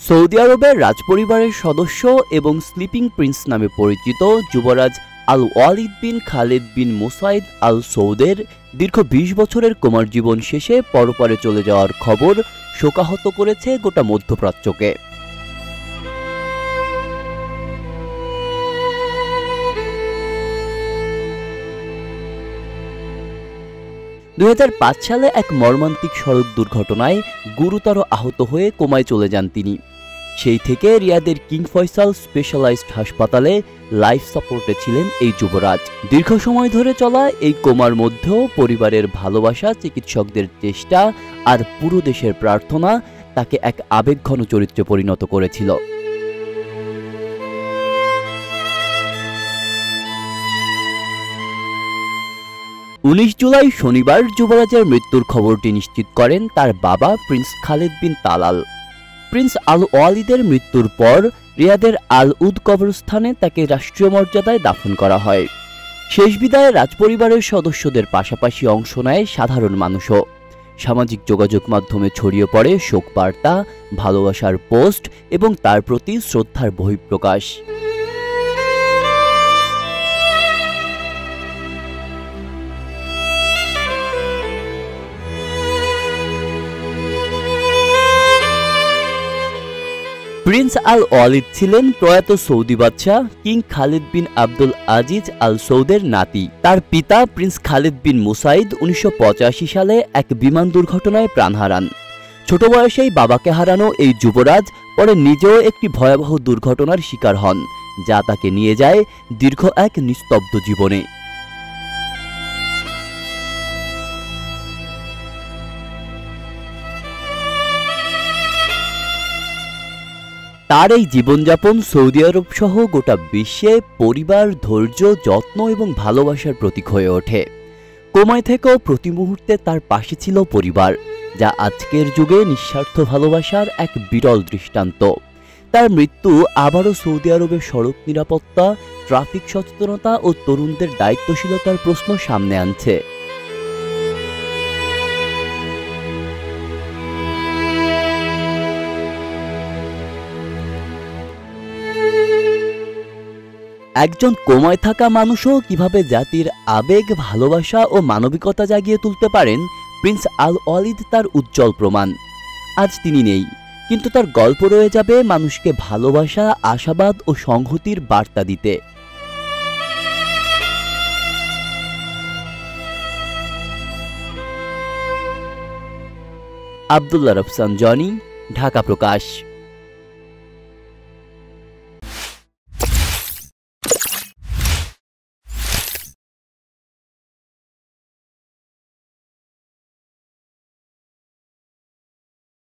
Saudi আরবের রাজপরিবারের সদস্য এবং স্লিপিং প্রিন্স নামে পরিচিত যুবরাজ আল ওয়ালিদ বিন খালেদ বিন মুসাইদ আল সৌদের দীর্ঘ ২০ বছরের কোমার জীবন শেষে পরপারে চলে যাওয়ার খবর শোকাহত করেছে গোটা মধ্যপ্রাচ্যকে। ২০০৫ সালে এক মর্মান্তিক সড়ক দুর্ঘটনায় গুরুতর আহত হয়ে কোমায় চলে যান তিনি। সেই থেকে রিয়াদের কিং ফয়সাল স্পেশালাইজড হাসপাতালে লাইফ সাপোর্টে ছিলেন এই যুবরাজ। দীর্ঘ সময় ধরে চলা এই কোমার মধ্যেও পরিবারের ভালোবাসা, চিকিৎসকদের চেষ্টা আর পুরো দেশের প্রার্থনা তাকে এক আবেগঘন চরিত্রে পরিণত করেছিল। উনিশ জুলাই শনিবার যুবরাজের মৃত্যুর খবরটি নিশ্চিত করেন তার বাবা prince Khaled bin Talal. Prince Al ওয়ালিদের মৃত্যুর পর রিয়াদের আল উদ কবরস্থানে তাকে রাষ্ট্রীয় মর্যাদায় দাফন করা হয়। শেষ বিদায়ে রাজপরিবারের সদস্যদের পাশাপাশি অংশ নেয় সাধারণ মানুষও। সামাজিক যোগাযোগ মাধ্যমে ছড়িয়ে পড়ে শোকবার্তা, ভালোবাসার পোস্ট এবং তার প্রতি শ্রদ্ধার বহিঃপ্রকাশ। প্রিন্স আল ওয়ালিদ ছিলেন প্রয়াত সৌদি বাদশাহ কিং খালিদ বিন আব্দুল আজিজ আল সৌদের নাতি। তার পিতা প্রিন্স খালিদ বিন মুসাইদ ১৯৮৫ সালে এক বিমান দুর্ঘটনায় প্রাণ হারান। ছোট বয়সেই বাবাকে হারানো এই যুবরাজ পরে নিজেও একটি ভয়াবহ দুর্ঘটনার শিকার হন, যা তাকে নিয়ে যায় দীর্ঘ এক নিস্তব্ধ জীবনে। তার এই জীবনযাপন সৌদি আরব সহ গোটা বিশ্বে পরিবার, ধৈর্য, যত্ন এবং ভালোবাসার প্রতীক হয়ে ওঠে। কোমায় থেকেও প্রতি মুহূর্তে তার পাশে ছিল পরিবার, যা আজকের যুগে নিঃস্বার্থ ভালোবাসার এক বিরল দৃষ্টান্ত। তার মৃত্যু আবারও সৌদি আরবের সড়ক নিরাপত্তা, ট্রাফিক সচেতনতা ও তরুণদের দায়িত্বশীলতার প্রশ্ন সামনে আনছে। একজন কোমায় থাকা মানুষও কিভাবে জাতির আবেগ, ভালোবাসা ও মানবিকতা জাগিয়ে তুলতে পারেন, প্রিন্স আল ওয়ালিদ তার উজ্জ্বল প্রমাণ। আজ তিনি নেই, কিন্তু তার গল্প রয়ে যাবে মানুষকে ভালোবাসা, আশাবাদ ও সংহতির বার্তা দিতে। আব্দুল্লাহ রফসান জনি, ঢাকা প্রকাশ।